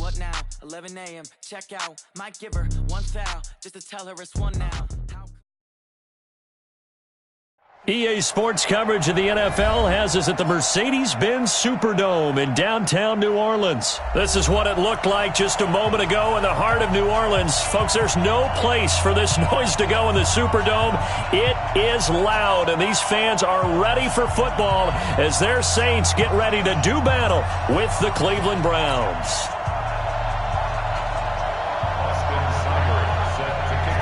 What now? 11 a.m. Check out. Might give her one foul just to tell her it's one now. EA Sports coverage of the NFL has us at the Mercedes-Benz Superdome in downtown New Orleans. This is what it looked like just a moment ago in the heart of New Orleans. Folks, there's no place for this noise to go in the Superdome. It is loud, and these fans are ready for football as their Saints get ready to do battle with the Cleveland Browns.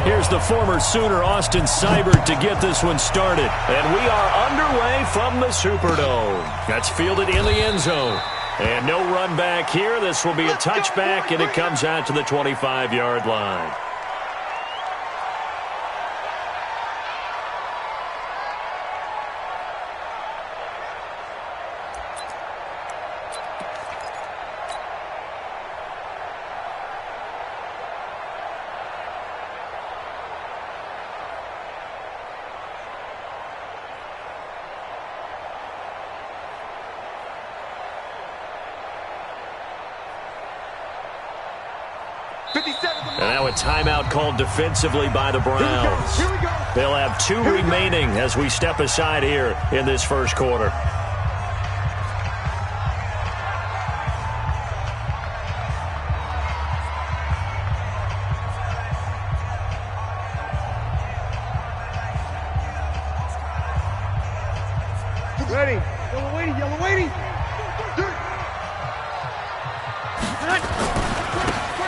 Here's the former Sooner, Austin Seibert, to get this one started. And we are underway from the Superdome. That's fielded in the end zone. And no run back here. This will be a touchback, and it comes out to the 25-yard line. And now a timeout called defensively by the Browns. They'll have 2 remaining as we step aside here in this first quarter. Ready. Yellow waiting, yellow waiting.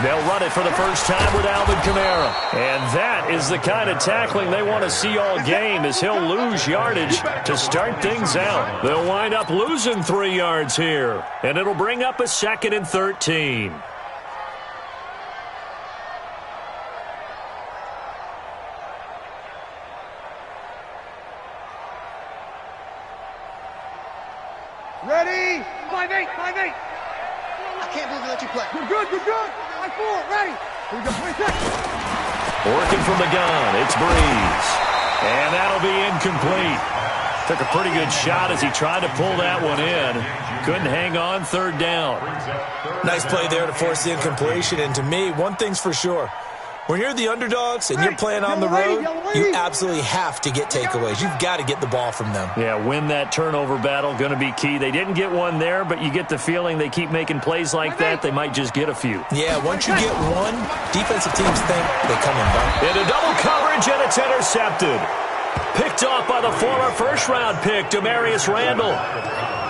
They'll run it for the first time with Alvin Kamara. And that is the kind of tackling they want to see all game as he'll lose yardage to start things out. They'll wind up losing 3 yards here. And it'll bring up a 2nd and 13. Ready. 5-8, 5-8. I can't believe they let you play. You're good, you're good. 5-4, ready. Here we go, 26. Working from the gun, it's Breeze. And that'll be incomplete. Took a pretty good shot as he tried to pull that one in. Couldn't hang on, 3rd down. Nice play there to force the incompletion. And to me, one thing's for sure. When you're the underdogs and you're playing on the road, you absolutely have to get takeaways. You've got to get the ball from them. Yeah, win that turnover battle, going to be key. They didn't get one there, but you get the feeling they keep making plays like that, they might just get a few. Yeah, once you get one, defensive teams think they come in back. Into double coverage, and it's intercepted. Picked off by the former first-round pick, Demarius Randall.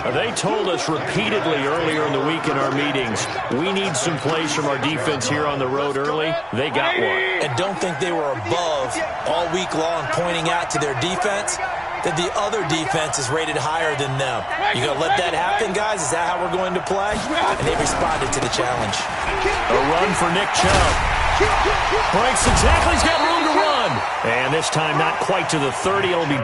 They told us repeatedly earlier in the week in our meetings, we need some plays from our defense here on the road early. They got one. And don't think they were above all week long pointing out to their defense that the other defense is rated higher than them. You going to let that happen, guys? Is that how we're going to play? And they responded to the challenge. A run for Nick Chubb. Breaks the tackle. He's got room to run. And this time not quite to the 30. It'll be...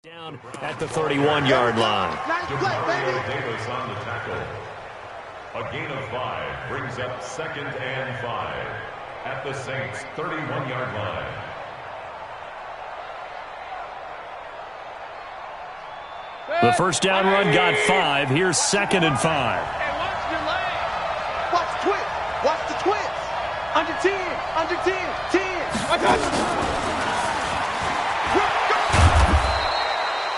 down at the 31-yard line. Davis on the tackle. A gain of 5 brings up 2nd and 5 at the Saints' 31-yard line. The first down run got 5. Here's 2nd and 5. Hey, watch your leg. Watch the twist. Watch the twist. Under 10. Under 10. 10. I got you.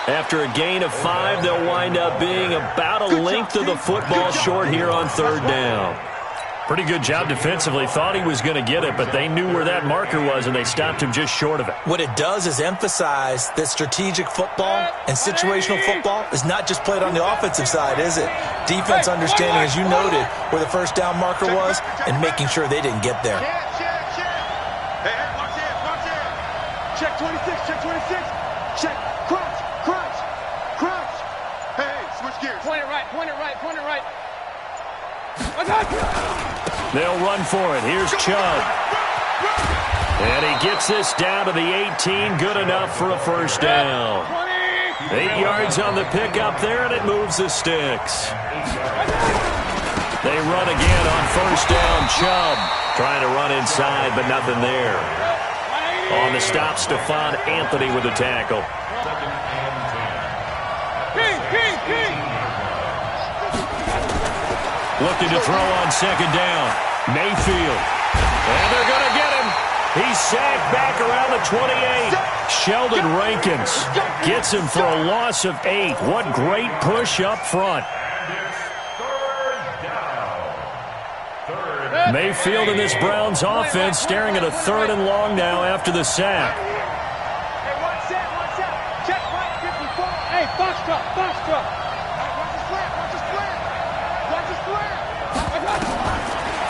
After a gain of 5, they'll wind up being about a length of the football short here on 3rd down. Pretty good job defensively. Thought he was going to get it, but they knew where that marker was, and they stopped him just short of it. What it does is emphasize that strategic football and situational football is not just played on the offensive side, is it? Defense understanding, as you noted, where the first down marker was and making sure they didn't get there. Hey, watch it, watch it. Check 26, check 26. Check, crunch, crunch, crunch. Hey, switch gears. Point it right, point it right, point it right. They'll run for it. Here's Chubb. And he gets this down to the 18. Good enough for a first down. 8 yards on the pickup there, and it moves the sticks. They run again on first down. Chubb trying to run inside, but nothing there. On the stop, Stephon Anthony with the tackle. Looking to throw on second down. Mayfield. And they're going to get him. He's sacked back around the 28. Sheldon Rankins gets him for a loss of 8. What great push up front. Mayfield in this Browns offense staring at a 3rd and long now after the sack. Hey, one set. Check right 54. Hey, box truck. Watch the square.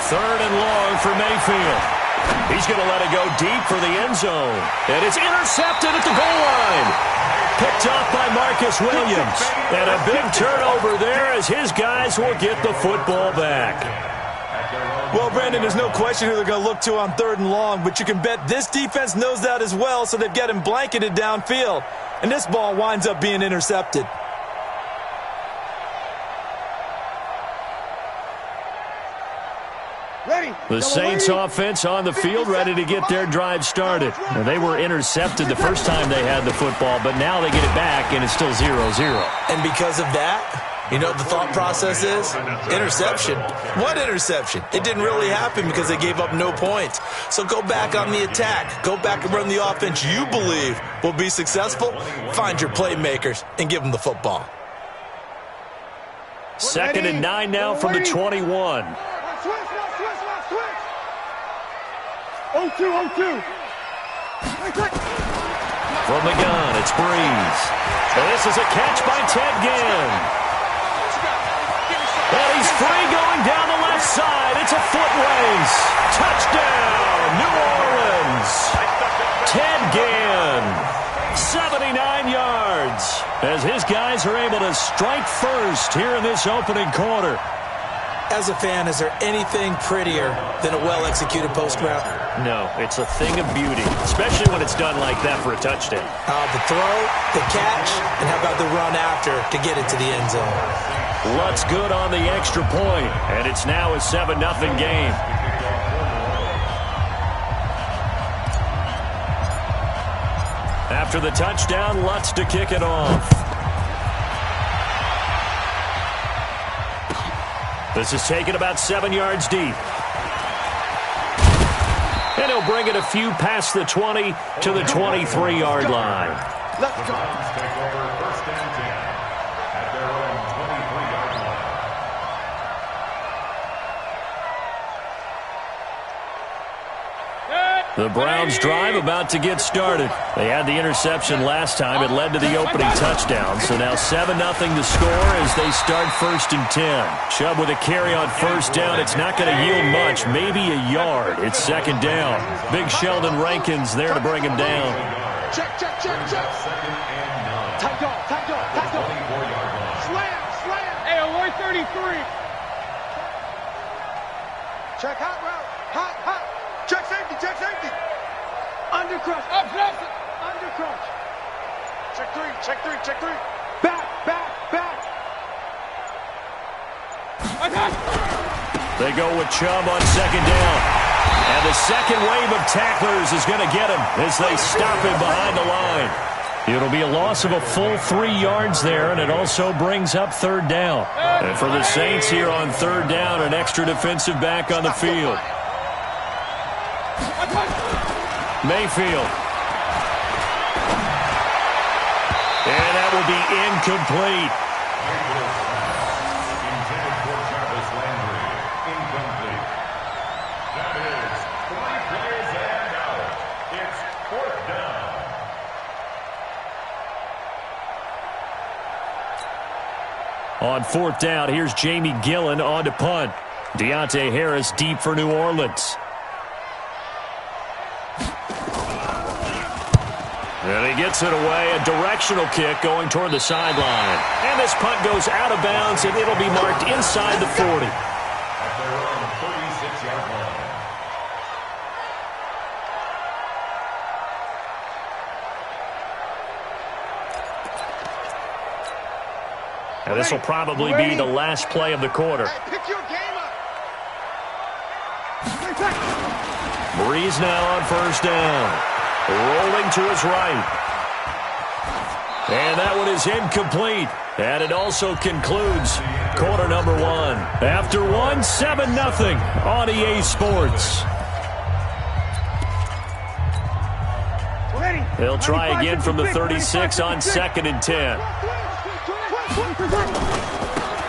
3rd and long for Mayfield. He's going to let it go deep for the end zone. And it's intercepted at the goal line. Picked off by Marcus Williams. And a big turnover there as his guys will get the football back. Well, Brandon, there's no question who they're going to look to on 3rd and long, but you can bet this defense knows that as well, so they've got him blanketed downfield. And this ball winds up being intercepted. The Saints offense on the field ready to get their drive started. Well, they were intercepted the first time they had the football, but now they get it back, and it's still 0-0. And because of that, you know what the thought process is? Interception. What interception? It didn't really happen because they gave up no points. So go back on the attack. Go back and run the offense you believe will be successful. Find your playmakers and give them the football. 2nd and 9 now from the 21. Switch. 0-2. From the gun, it's Breeze. And this is a catch by Ted Ginn. And he's free going down the left side. It's a foot race. Touchdown, New Orleans. Ted Ginn, 79 yards. As his guys are able to strike first here in this opening quarter. As a fan, is there anything prettier than a well-executed post route? No, it's a thing of beauty, especially when it's done like that for a touchdown. The throw, the catch, and how about the run after to get it to the end zone? Lutz good on the extra point, and it's now a 7-0 game. After the touchdown, Lutz to kick it off. This is taken about 7 yards deep. And he'll bring it a few past the 20 to the 23-yard line. Let's go. Take over 1st and 10 at their own 23-yard line. The Browns drive about to get started. They had the interception last time. It led to the opening touchdown. So now 7-0 to score as they start 1st and 10. Chubb with a carry on first down. It's not going to yield much, maybe a yard. It's 2nd down. Big Sheldon Rankins there to bring him down. Check. 2nd and 9. Tight dog. 24-yard line. Slam. Hey, Aloy 33. Check hot route. Hot. Check safety. Undercrush. Undercrush. Check 3. Back. They go with Chubb on 2nd down. And the second wave of tacklers is going to get him as they stop him behind the line. It'll be a loss of a full 3 yards there, and it also brings up 3rd down. And for the Saints here on 3rd down, an extra defensive back on the field. Mayfield. And that will be incomplete. Intended for Jarvis Landry. Incomplete. That is 3 plays and out. It's 4th down. On 4th down, here's Jamie Gillen on to punt. Deontay Harris deep for New Orleans. And he gets it away, a directional kick going toward the sideline. And this punt goes out of bounds, and it'll be marked inside the 40. at their own 36-yard line. And this will probably be the last play of the quarter. Hey, pick your game up. Breeze now on first down. Rolling to his right. And that one is incomplete. And it also concludes quarter number one. After one, 7-0 on EA Sports. They'll try again from the 36 on 2nd and 10.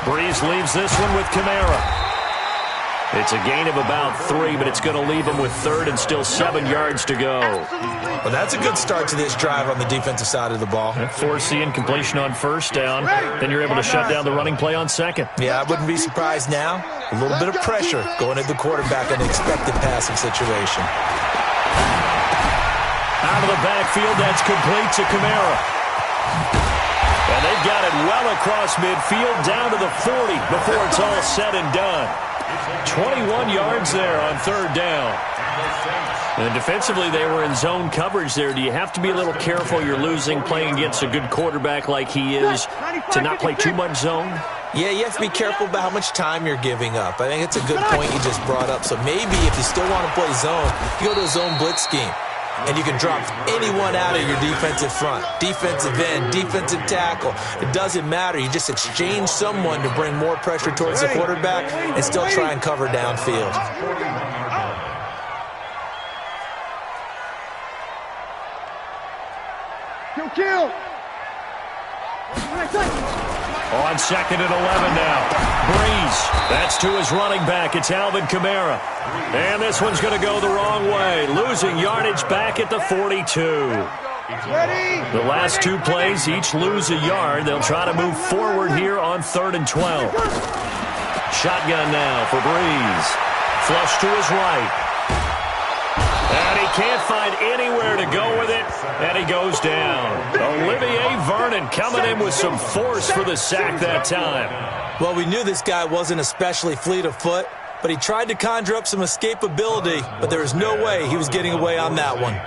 Breeze leaves this one with Kamara. It's a gain of about 3, but it's going to leave him with 3rd and still 7 yards to go. Well, that's a good start to this drive on the defensive side of the ball. Force the incompletion on first down. Then you're able to shut down the running play on 2nd. Yeah, I wouldn't be surprised now. A little bit of pressure going at the quarterback in an expected passing situation. Out of the backfield, that's complete to Kamara. And they've got it well across midfield down to the 40 before it's all said and done. 21 yards there on 3rd down. And defensively, they were in zone coverage there. Do you have to be a little careful? You're losing playing against a good quarterback like he is to not play too much zone? Yeah, you have to be careful about how much time you're giving up. I think it's a good point you just brought up. So maybe if you still want to play zone, you go to a zone blitz scheme. And you can drop anyone out of your defensive front. Defensive end, defensive tackle. It doesn't matter. You just exchange someone to bring more pressure towards the quarterback and still try and cover downfield. Kill. On 2nd and 11 now. Breeze. That's to his running back. It's Alvin Kamara. And this one's going to go the wrong way. Losing yardage back at the 42. The last 2 plays each lose a yard. They'll try to move forward here on 3rd and 12. Shotgun now for Breeze. Flush to his right. And he can't find anywhere to go with it, and he goes down. Olivier Vernon coming in with some force for the sack that time. Well, we knew this guy wasn't especially fleet of foot, but he tried to conjure up some escapability, but there was no way he was getting away on that one.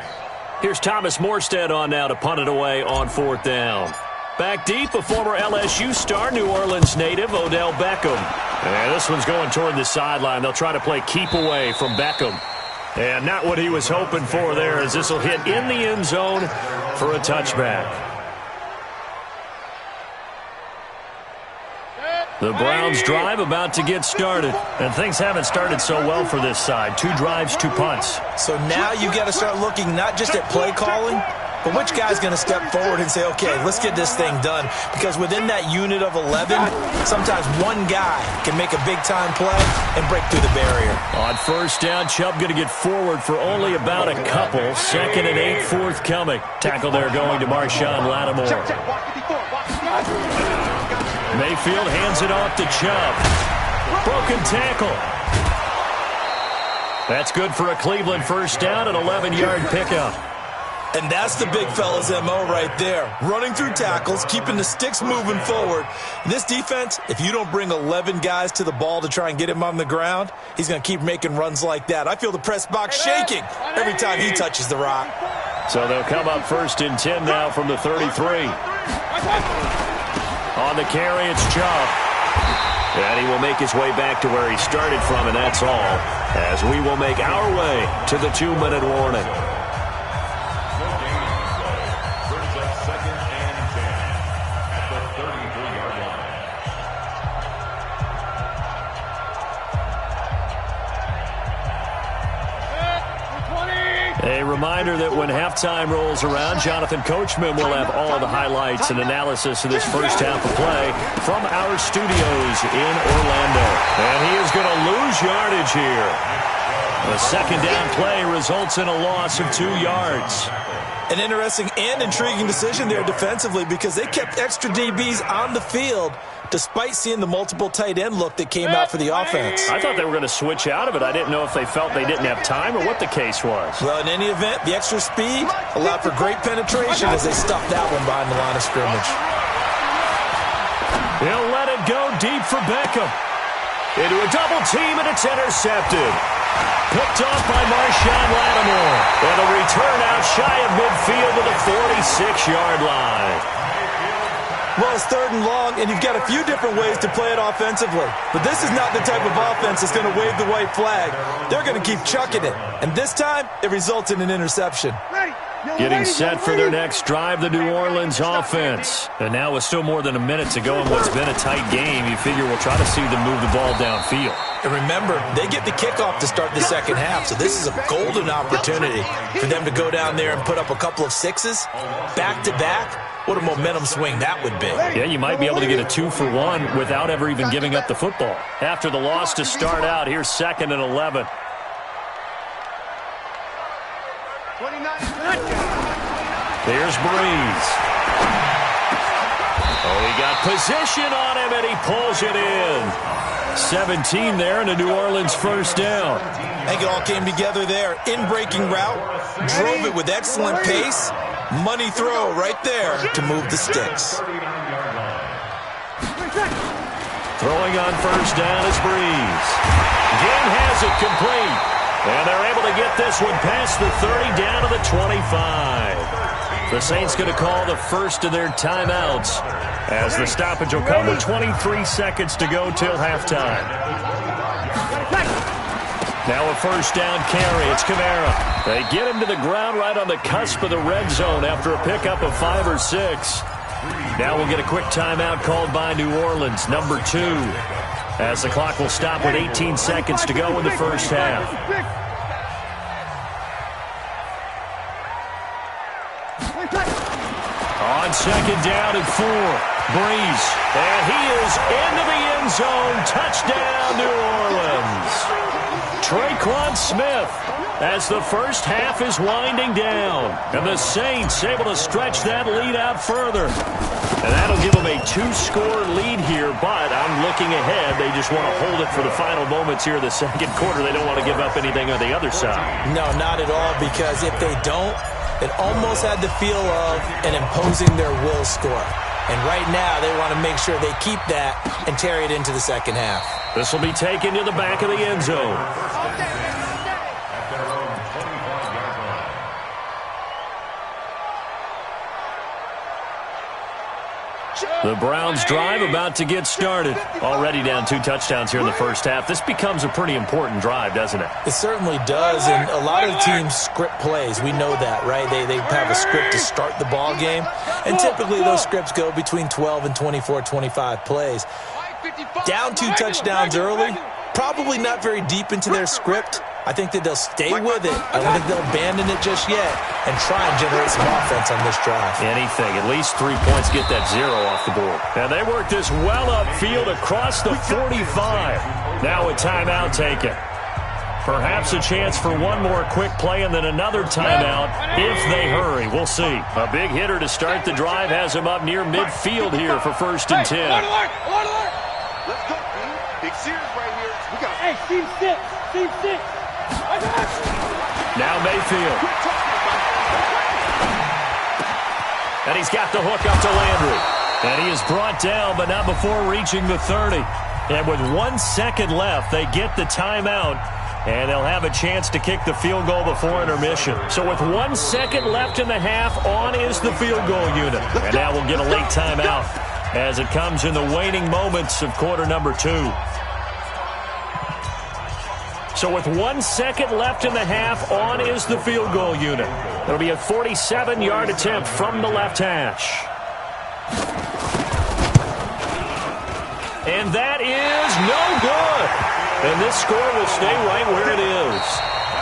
Here's Thomas Morstead on now to punt it away on 4th down. Back deep, a former LSU star, New Orleans native, Odell Beckham. And this one's going toward the sideline. They'll try to play keep away from Beckham. And not what he was hoping for there, as this will hit in the end zone for a touchback. The Browns drive about to get started. And things haven't started so well for this side. 2 drives, 2 punts. So now you got to start looking not just at play calling, but which guy's going to step forward and say, okay, let's get this thing done. Because within that unit of 11, sometimes one guy can make a big-time play and break through the barrier. On first down, Chubb going to get forward for only about a couple. 2nd and 8 forthcoming. Tackle there going to Marshawn Lattimore. Mayfield hands it off to Chubb. Broken tackle. That's good for a Cleveland first down, an 11-yard pickup. And that's the big fella's MO right there. Running through tackles, keeping the sticks moving forward. This defense, if you don't bring 11 guys to the ball to try and get him on the ground, he's going to keep making runs like that. I feel the press box shaking every time he touches the rock. So they'll come up 1st and 10 now from the 33. On the carry, it's Chubb. And he will make his way back to where he started from, and that's all, as we will make our way to the 2-minute warning. A reminder that when halftime rolls around, Jonathan Coachman will have all the highlights and analysis of this first half of play from our studios in Orlando. And he is going to lose yardage here. The 2nd down play results in a loss of 2 yards. An interesting and intriguing decision there defensively, because they kept extra DBs on the field despite seeing the multiple tight end look that came out for the offense. I thought they were going to switch out of it. I didn't know if they felt they didn't have time or what the case was. Well, in any event, the extra speed allowed for great penetration as they stuffed that one behind the line of scrimmage. He'll let it go deep for Beckham. into a double team, and it's intercepted. Picked off by Marshawn Lattimore. And a return out shy of midfield to the 46-yard line. Well, it's 3rd and long, and you've got a few different ways to play it offensively. But this is not the type of offense that's going to wave the white flag. They're going to keep chucking it. And this time, it results in an interception. Getting set for their next drive, the New Orleans offense. And now with still more than a minute to go in what's been a tight game, you figure we'll try to see them move the ball downfield. And remember, they get the kickoff to start the second half, so this is a golden opportunity for them to go down there and put up a couple of sixes back-to-back. What a momentum swing that would be. Yeah, you might be able to get a 2-for-1 without ever even giving up the football. After the loss to start out, here's 2nd and 11. Here's Breeze. Oh, he got position on him, and he pulls it in. 17 there, and a New Orleans first down. I think it all came together there. In-breaking route, drove it with excellent pace. Money throw right there to move the sticks. Throwing on first down is Breeze. Game has it complete. And they're able to get this one past the 30 down to the 25. The Saints going to call the first of their timeouts as the stoppage will come with 23 seconds to go till halftime. Now a first down carry. It's Kamara. They get him to the ground right on the cusp of the red zone after a pickup of 5 or 6. Now we'll get a quick timeout called by New Orleans, number 2, as the clock will stop with 18 seconds to go in the first half. On second down and 4, Breeze. And he is into the end zone. Touchdown, New Orleans. Traquan Smith as the first half is winding down. And the Saints able to stretch that lead out further. And that'll give them a 2-score lead here, but I'm looking ahead. They just want to hold it for the final moments here in the second quarter. They don't want to give up anything on the other side. No, not at all, because if they don't, it almost had the feel of an imposing their will score. And right now, they want to make sure they keep that and carry it into the second half. This will be taken to the back of the end zone. The Browns drive about to get started. Already down 2 touchdowns here in the first half. This becomes a pretty important drive, doesn't it? It certainly does, and a lot of teams script plays. We know that, right? They have a script to start the ball game, and typically those scripts go between 12 and 24, 25 plays. Down 2 touchdowns early, probably not very deep into their script. I think that they'll stay with it. I don't think they'll abandon it just yet and try and generate some offense on this drive. Anything. At least 3 points, get that 0 off the board. And they work this well upfield across the 45. Now a timeout taken. Perhaps a chance for one more quick play and then another timeout if they hurry. We'll see. A big hitter to start the drive has him up near midfield here for 1st and 10. Let's go, team. Big series right here. We got team 6. Team 6. Now Mayfield. And he's got the hook up to Landry. And he is brought down, but not before reaching the 30. And with 1 second left, they get the timeout. And they'll have a chance to kick the field goal before intermission. So with 1 second left in the half, on is the field goal unit. And now we'll get a late timeout as it comes in the waning moments of quarter number 2. So with 1 second left in the half, on is the field goal unit. It'll be a 47-yard attempt from the left hash. And that is no good. And this score will stay right where it is.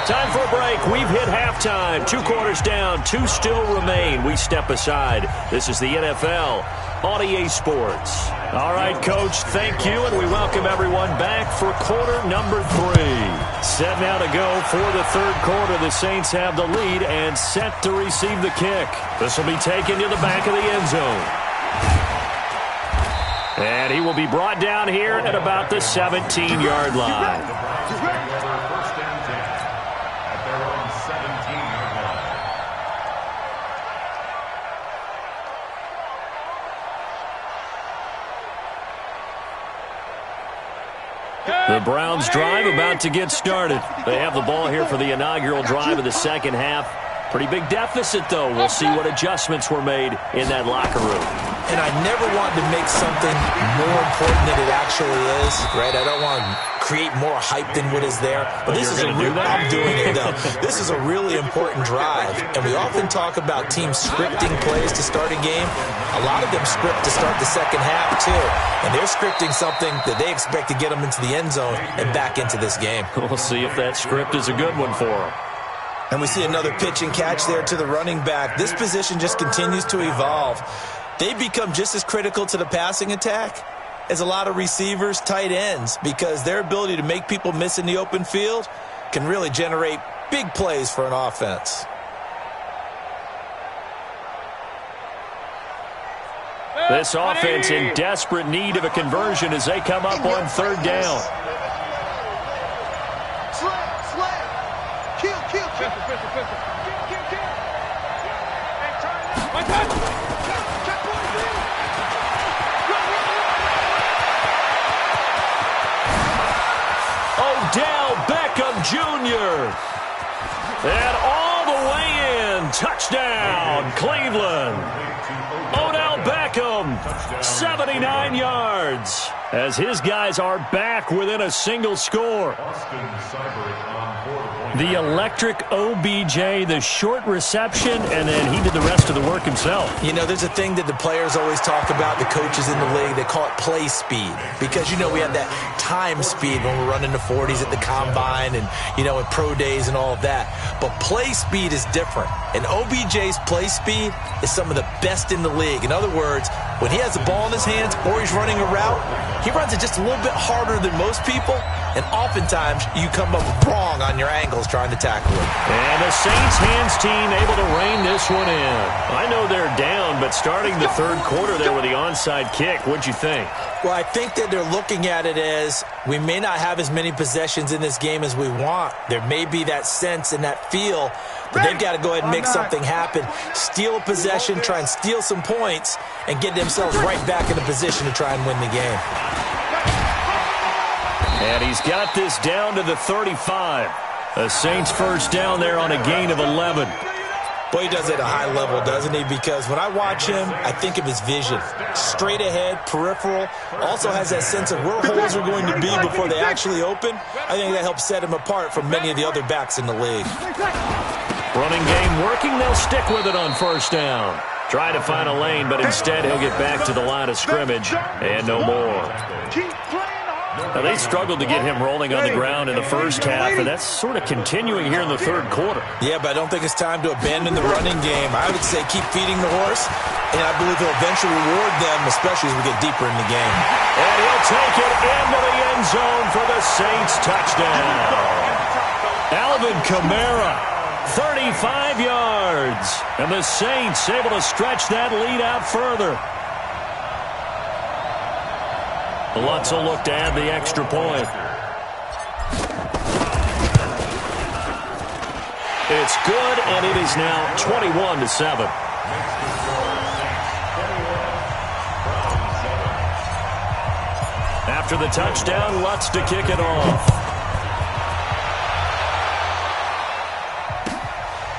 Time for a break. We've hit halftime. 2 quarters down, 2 still remain. We step aside. This is the NFL on EA Sports. All right, Coach, thank you, and we welcome everyone back for quarter number 3. Set now to go for the 3rd quarter. The Saints have the lead and set to receive the kick. This will be taken to the back of the end zone. And he will be brought down here at about the 17-yard line. The The Browns drive about to get started. They have the ball here for the inaugural drive of the second half. Pretty big deficit, though. We'll see what adjustments were made in that locker room. And I never want to make something more important than it actually is, right? I don't want to create more hype than what is there. But this is I'm doing it, though. This is a really important drive. And we often talk about teams scripting plays to start a game. A lot of them script to start the second half, too. And they're scripting something that they expect to get them into the end zone and back into this game. We'll see if that script is a good one for them. And we see another pitch and catch there to the running back. This position just continues to evolve. They become just as critical to the passing attack as a lot of receivers, tight ends, because their ability to make people miss in the open field can really generate big plays for an offense. This offense in desperate need of a conversion as they come up on third down. Odell Beckham Jr. And all the way in. Touchdown, Cleveland. Odell Beckham, 79 yards. As his guys are back within a single score. The electric OBJ, the short reception, and then he did the rest of the work himself. You know, there's a thing that the players always talk about, the coaches in the league, they call it play speed. Because, you know, we have that time speed when we're running the 40s at the combine and, you know, at pro days and all of that. But play speed is different. And OBJ's play speed is some of the best in the league. In other words, when he has the ball in his hands or he's running a route, he runs it just a little bit harder than most people. And oftentimes, you come up wrong on your angles trying to tackle it. And the Saints hands team able to rein this one in. I know they're down, but starting the third quarter there with the onside kick, what'd you think? Well, I think that they're looking at it as we may not have as many possessions in this game as we want. There may be that sense and that feel that they've got to go ahead and make something happen, steal a possession, try and steal some points, and get themselves right back in a position to try and win the game. And he's got this down to the 35. The Saints first down there on a gain of 11. Boy, he does it at a high level, doesn't he? Because when I watch him, I think of his vision. Straight ahead, peripheral. Also has that sense of where holes are going to be before they actually open. I think that helps set him apart from many of the other backs in the league. Running game working. They'll stick with it on first down. Try to find a lane, but instead he'll get back to the line of scrimmage and no more. Now, they struggled to get him rolling on the ground in the first half, and that's sort of continuing here in the third quarter. Yeah, but I don't think it's time to abandon the running game. I would say keep feeding the horse, and I believe he'll eventually reward them, especially as we get deeper in the game. And he'll take it into the end zone for the Saints touchdown. Alvin Kamara, 35 yards. And the Saints able to stretch that lead out further. Lutz will look to add the extra point. It's good, and it is now 21-7. After the touchdown, Lutz to kick it off.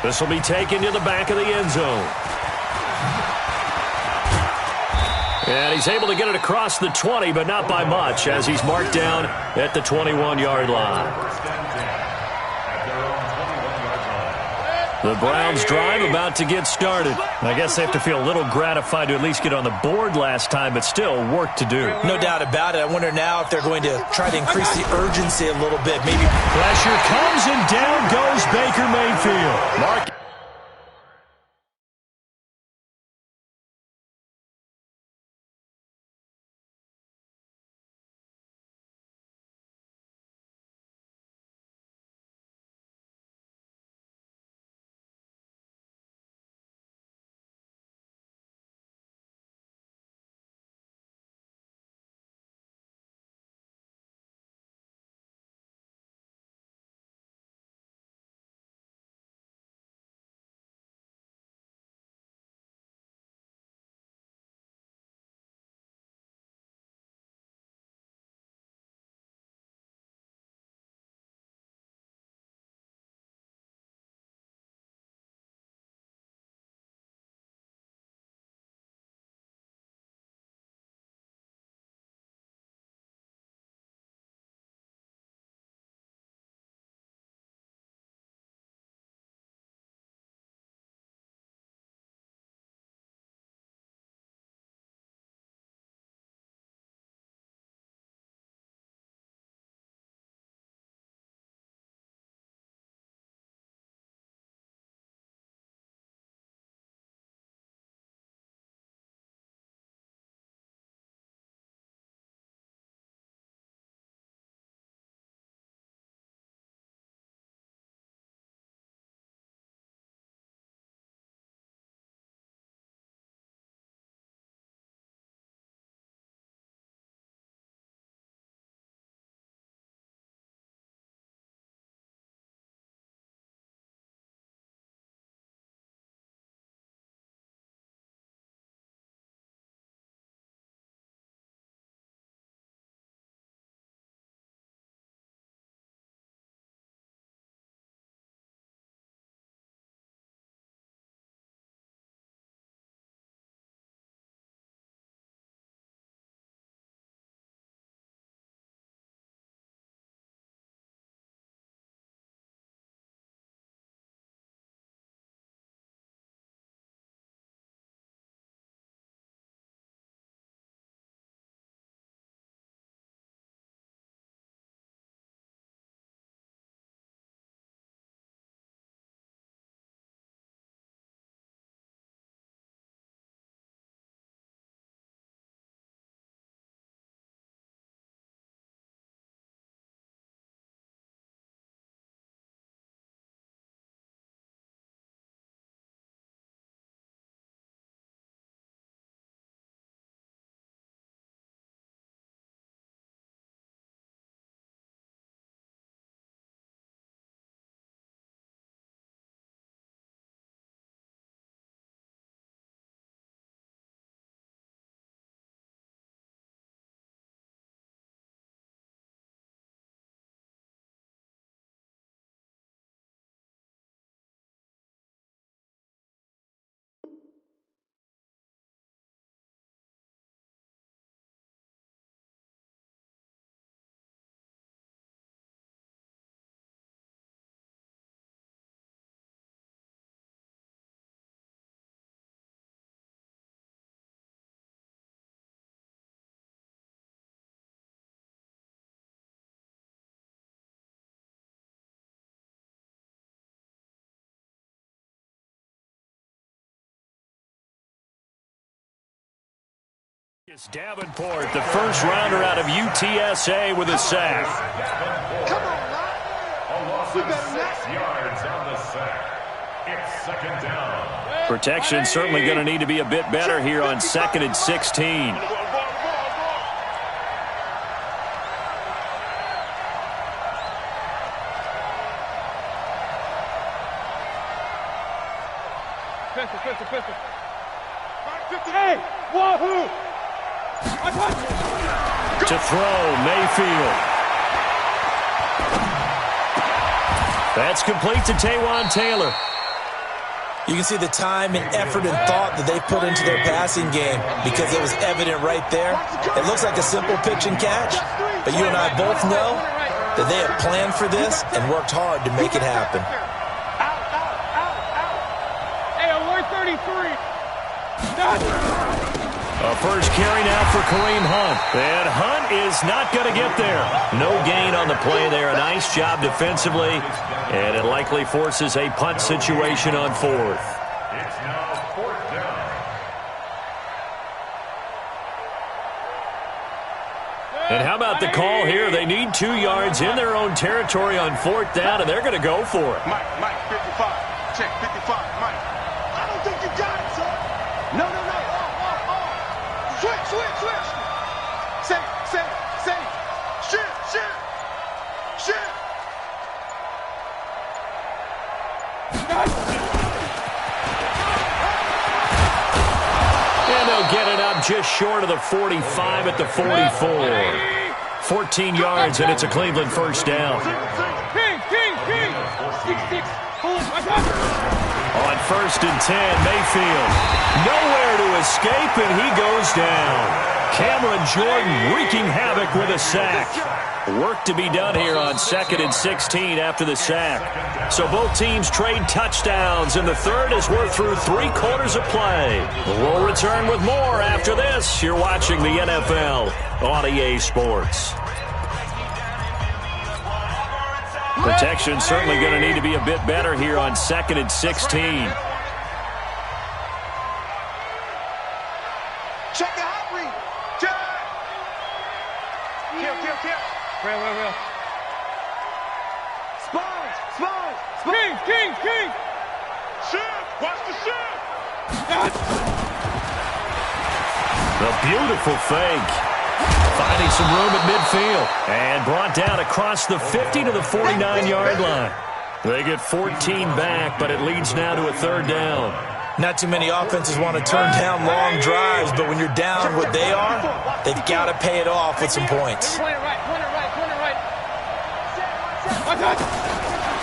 This will be taken to the back of the end zone. And he's able to get it across the 20, but not by much, as he's marked down at the 21-yard line. The Browns drive about to get started. I guess they have to feel a little gratified to at least get on the board last time, but still work to do. No doubt about it. I wonder now if they're going to try to increase the urgency a little bit. Maybe pressure comes, and down goes Baker Mayfield. Mark It's Davenport, the first rounder out of UTSA with a sack. Come on, man. A loss of 6 yards on the sack. It's second down. Protection certainly going to need to be a bit better here on 2nd and 16. Pistol. Hey, wahoo! To throw, Mayfield. That's complete to Taywan Taylor. You can see the time and effort and thought that they put into their passing game because it was evident right there. It looks like a simple pitch and catch, but you and I both know that they have planned for this and worked hard to make it happen. Hey, alert 33. A first carry now for Kareem Hunt. And Hunt is not going to get there. No gain on the play there. A nice job defensively. And it likely forces a punt situation on 4th. It's now 4th down. And how about the call here? They need 2 yards in their own territory on 4th down, and they're going to go for it. Mike, 55. Check, 55, Mike. I don't think you got it, son. No. Switch. Say. Shit. And they'll get it up just short of the 45 at the 44. 14 yards, and it's a Cleveland first down. King. 6. On 1st and 10, Mayfield. Nowhere to escape, and he goes down. Cameron Jordan wreaking havoc with a sack. Work to be done here on 2nd and 16 after the sack. So both teams trade touchdowns, and the third as we're through 3 quarters of play. We'll return with more after this. You're watching the NFL on EA Sports. Protection certainly going to need to be a bit better here on 2nd and 16. Check the hot read. Check. Kill. Real. Spines. King. Shift. Watch the shift. The beautiful fake. Finding some room at midfield. And brought down across the 50 to the 49-yard line. They get 14 back, but it leads now to a 3rd down. Not too many offenses want to turn down long drives, but when you're down what they are, they've got to pay it off with some points. Point it right.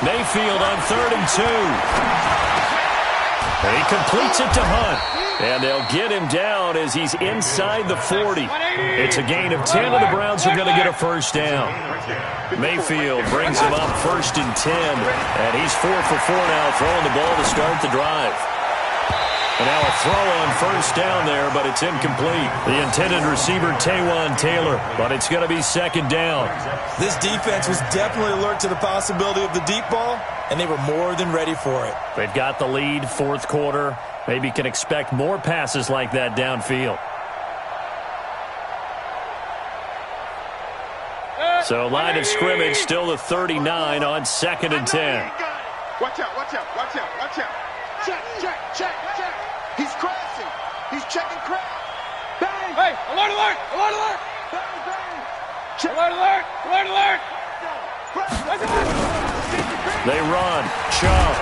Mayfield on 3rd and 2. He completes it to Hunt. And they'll get him down as he's inside the 40. It's a gain of 10, and the Browns are going to get a first down. Mayfield brings him up 1st and 10. And he's 4 for 4 now, throwing the ball to start the drive. And now a throw on 1st down there, but it's incomplete. The intended receiver, Taywan Taylor, but it's going to be 2nd down. This defense was definitely alert to the possibility of the deep ball, and they were more than ready for it. They've got the lead, 4th quarter. Maybe can expect more passes like that downfield. So line of scrimmage still the 39 on 2nd and 10. Watch out. Check. He's crashing. He's checking crash. Bang. Hey, alert. Bang. Alert. They run. Chubb.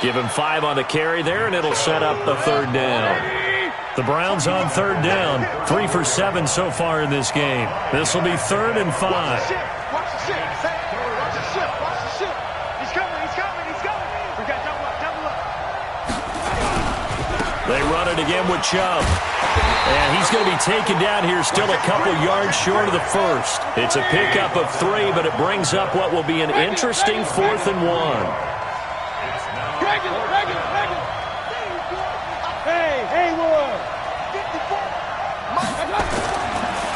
Give him 5 on the carry there, and it'll set up a 3rd down. The Browns on 3rd down. 3 for 7 so far in this game. This will be 3rd and 5. Watch the ship. He's coming. We got double up. They run it again with Chubb. And he's going to be taken down here still a couple yards short of the 1st. It's a pickup of 3, but it brings up what will be an interesting 4th and 1. Regular. Haywood.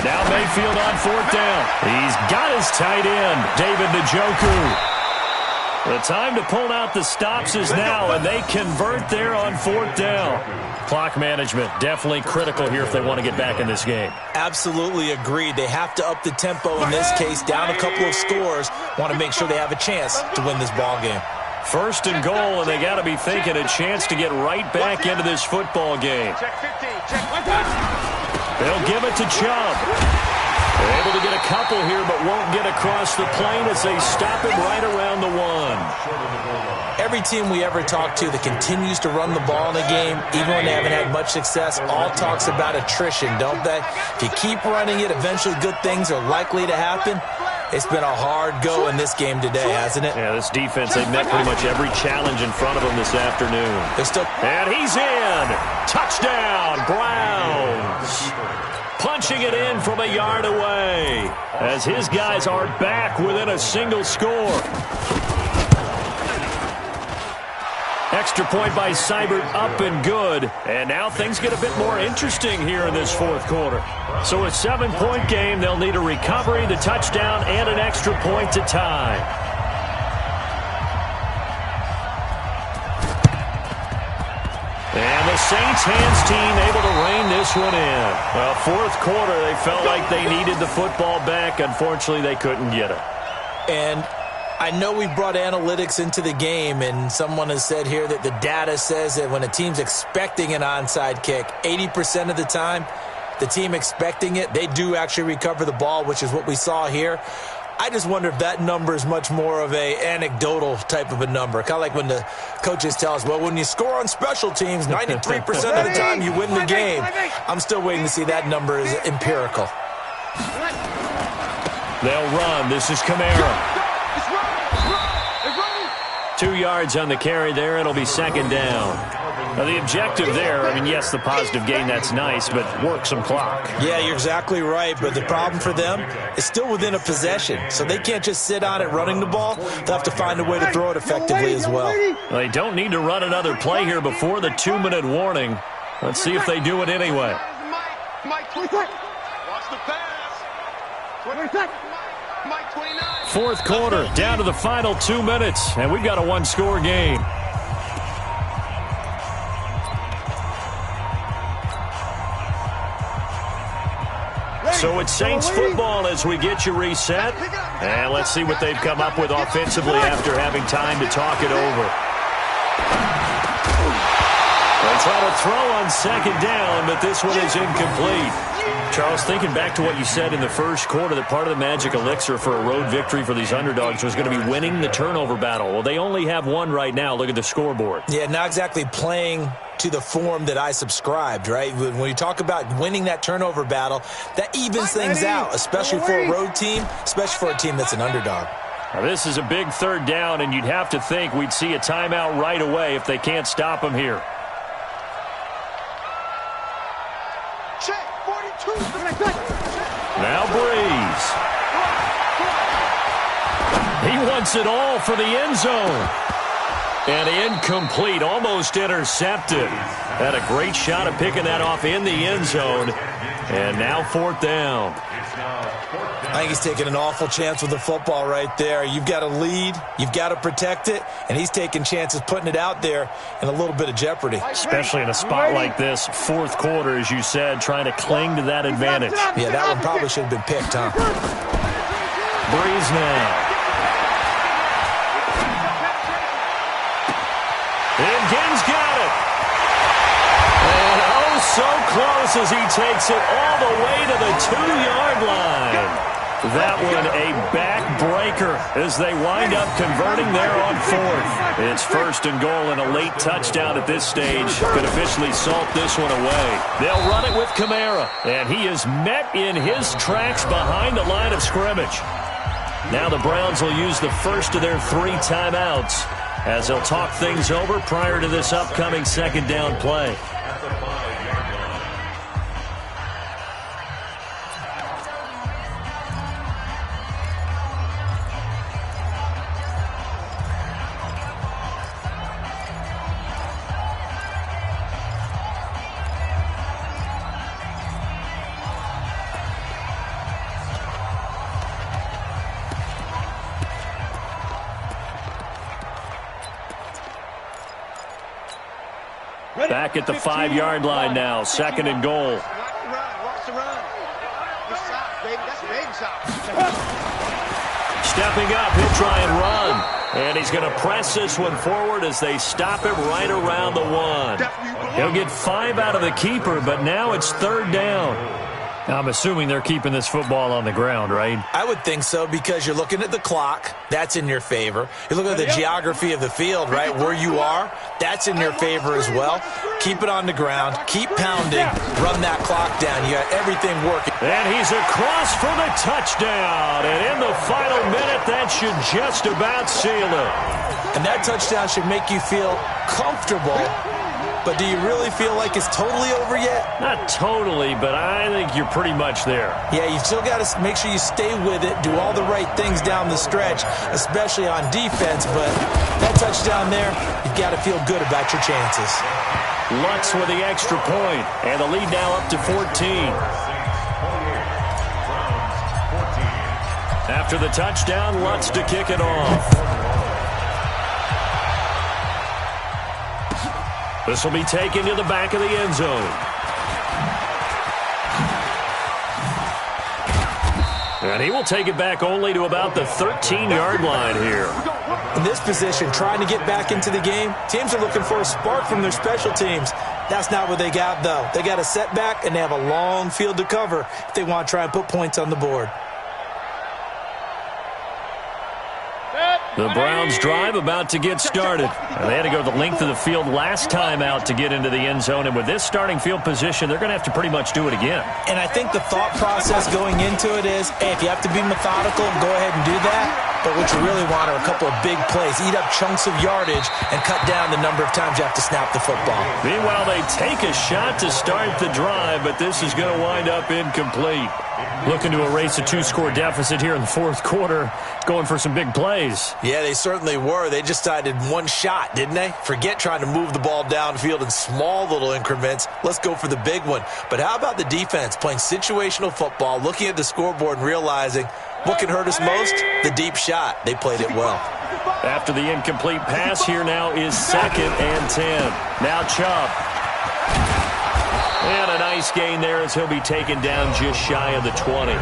Now Mayfield on 4th down. He's got his tight end, David Njoku. The time to pull out the stops is now, and they convert there on 4th down. Clock management, definitely critical here if they want to get back in this game. Absolutely agreed. They have to up the tempo in this case, down a couple of scores. Want to make sure they have a chance to win this ball game. 1st and goal, and they got to be thinking a chance to get right back into this football game. They'll give it to Chubb. They're able to get a couple here, but won't get across the plane as they stop him right around the 1. Every team we ever talk to that continues to run the ball in a game, even when they haven't had much success, all talks about attrition, don't they? If you keep running it, eventually good things are likely to happen. It's been a hard go in this game today, hasn't it? Yeah, this defense, they've met pretty much every challenge in front of them this afternoon. And he's in! Touchdown, Browns! Punching it in from a yard away as his guys are back within a single score. Extra point by Seibert, up and good. And now things get a bit more interesting here in this 4th quarter. So a 7-point game, they'll need a recovery, the touchdown, and an extra point to tie. And the Saints hands team able to rein this one in. Well, 4th quarter, they felt like they needed the football back. Unfortunately, they couldn't get it. And I know we brought analytics into the game, and someone has said here that the data says that when a team's expecting an onside kick, 80% of the time, the team expecting it, they do actually recover the ball, which is what we saw here. I just wonder if that number is much more of a anecdotal type of a number. Kind of like when the coaches tell us, well, when you score on special teams, 93% of the time you win the game. I'm still waiting to see that number is empirical. They'll run. This is Kamara. 2 yards on the carry there. It'll be 2nd down. Now, the objective there, I mean, yes, the positive gain, that's nice, but work some clock. Yeah, you're exactly right, but the problem for them is still within a possession, so they can't just sit on it running the ball. They'll have to find a way to throw it effectively as well. They don't need to run another play here before the 2-minute warning. Let's see if they do it anyway. Watch the pass. 4th quarter, down to the final 2 minutes, and we've got a 1-score game. So it's Saints football as we get you reset. And let's see what they've come up with offensively after having time to talk it over. They try to throw on 2nd down, but this one is incomplete. Charles, thinking back to what you said in the 1st quarter, that part of the magic elixir for a road victory for these underdogs was going to be winning the turnover battle. Well, they only have one right now. Look at the scoreboard. Yeah, not exactly playing to the form that I subscribed, right? When you talk about winning that turnover battle, that evens things out, especially for a road team, especially for a team that's an underdog. Now, this is a big 3rd down, and you'd have to think we'd see a timeout right away if they can't stop them here. Now Breeze. He wants it all for the end zone. And incomplete, almost intercepted. Had a great shot at picking that off in the end zone. And now 4th down. I think he's taking an awful chance with the football right there. You've got to lead, you've got to protect it, and he's taking chances putting it out there in a little bit of jeopardy. Especially in a spot like this, 4th quarter, as you said, trying to cling to that advantage. Yeah, that one probably should have been picked, huh? Breeze now. And Ginn's got it. And oh, so close as he takes it all the way to the 2-yard line. That one a backbreaker as they wind up converting there on 4th. It's 1st and goal, and a late touchdown at this stage could officially salt this one away. They'll run it with Kamara, and he is met in his tracks behind the line of scrimmage. Now the Browns will use the first of their 3 timeouts as they'll talk things over prior to this upcoming 2nd down play. Back at the 5-yard line now, 2nd and goal. Watch the run. Good side, baby. That's a baby side. Stepping up, he'll try and run. And he's going to press this one forward as they stop him right around the 1. He'll get 5 out of the keeper, but now it's 3rd down. Now, I'm assuming they're keeping this football on the ground, right? I would think so, because you're looking at the clock. That's in your favor. You're looking at the geography of the field, right? Where you are, that's in your favor as well. Keep it on the ground. Keep pounding. Run that clock down. You got everything working. And he's across for the touchdown. And in the final minute, that should just about seal it. And that touchdown should make you feel comfortable. But do you really feel like it's totally over yet? Not totally, but I think you're pretty much there. Yeah, you still got to make sure you stay with it, do all the right things down the stretch, especially on defense. But that touchdown there, you've got to feel good about your chances. Lutz with the extra point, and the lead now up to 14. After the touchdown, Lutz to kick it off. This will be taken to the back of the end zone. And he will take it back only to about the 13-yard line here. In this position, trying to get back into the game, teams are looking for a spark from their special teams. That's not what they got, though. They got a setback, and they have a long field to cover if they want to try and put points on the board. The Browns drive about to get started. And they had to go the length of the field last time out to get into the end zone. And with this starting field position, they're going to have to pretty much do it again. And I think the thought process going into it is, hey, if you have to be methodical, go ahead and do that. But what you really want are a couple of big plays. Eat up chunks of yardage and cut down the number of times you have to snap the football. Meanwhile, they take a shot to start the drive, but this is going to wind up incomplete. Looking to erase a 2-score deficit here in the 4th quarter, going for some big plays. Yeah, they certainly were. They just decided one shot, didn't they? Forget trying to move the ball downfield in small little increments. Let's go for the big one. But how about the defense playing situational football, looking at the scoreboard and realizing what can hurt us most? The deep shot. They played it well. After the incomplete pass, here now is 2nd and 10. Now Chubb. And a nice gain there as he'll be taken down just shy of the 20.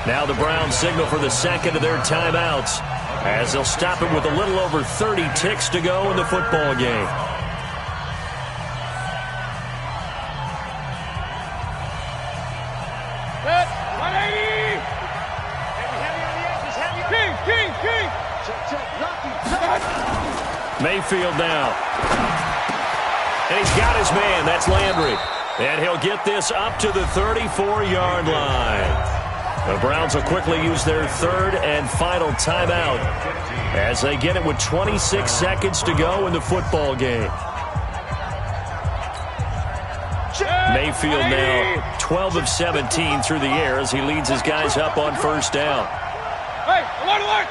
Now the Browns signal for the second of their timeouts as they'll stop it with a little over 30 ticks to go in the football game. Mayfield now. And he's got his man. That's Landry. And he'll get this up to the 34-yard line. The Browns will quickly use their 3rd and final timeout as they get it with 26 seconds to go in the football game. Mayfield now 12 of 17 through the air as he leads his guys up on 1st down. Hey, alert!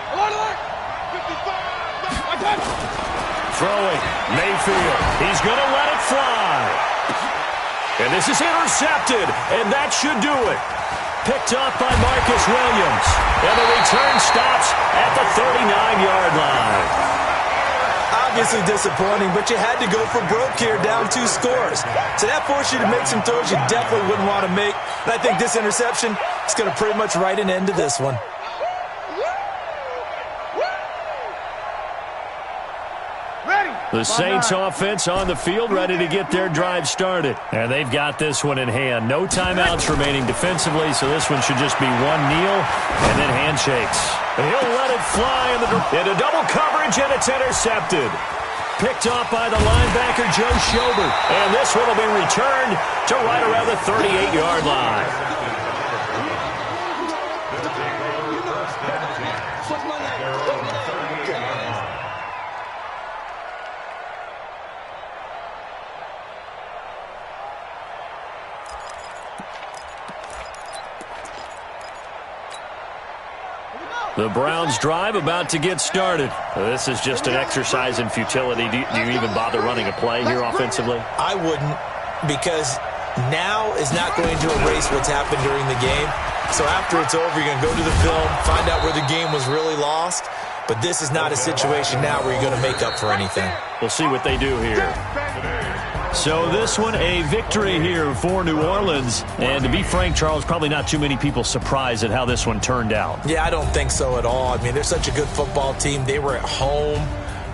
Throwing, Mayfield. He's going to let it fly. And this is intercepted, and that should do it. Picked up by Marcus Williams. And the return stops at the 39-yard line. Obviously disappointing, but you had to go for broke here, down 2 scores. So that forced you to make some throws you definitely wouldn't want to make. And I think this interception is going to pretty much write an end to this one. The Saints offense on the field, ready to get their drive started. And they've got this one in hand. No timeouts remaining defensively, so this one should just be one kneel and then handshakes. And he'll let it fly into double coverage, and it's intercepted. Picked off by the linebacker, Joe Schobert. And this one will be returned to right around the 38-yard line. The Browns drive about to get started. This is just an exercise in futility. Do you even bother running a play here offensively? I wouldn't, because now is not going to erase what's happened during the game. So after it's over, you're going to go to the film, find out where the game was really lost. But this is not a situation now where you're going to make up for anything. We'll see what they do here. So this one, a victory here for New Orleans. And to be frank, Charles, probably not too many people surprised at how this one turned out. Yeah, I don't think so at all. I mean, they're such a good football team. They were at home.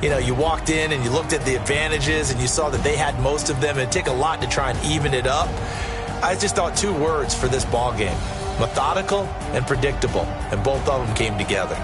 You know, you walked in and you looked at the advantages and you saw that they had most of them. It'd take a lot to try and even it up. I just thought 2 words for this ball game: methodical and predictable. And both of them came together.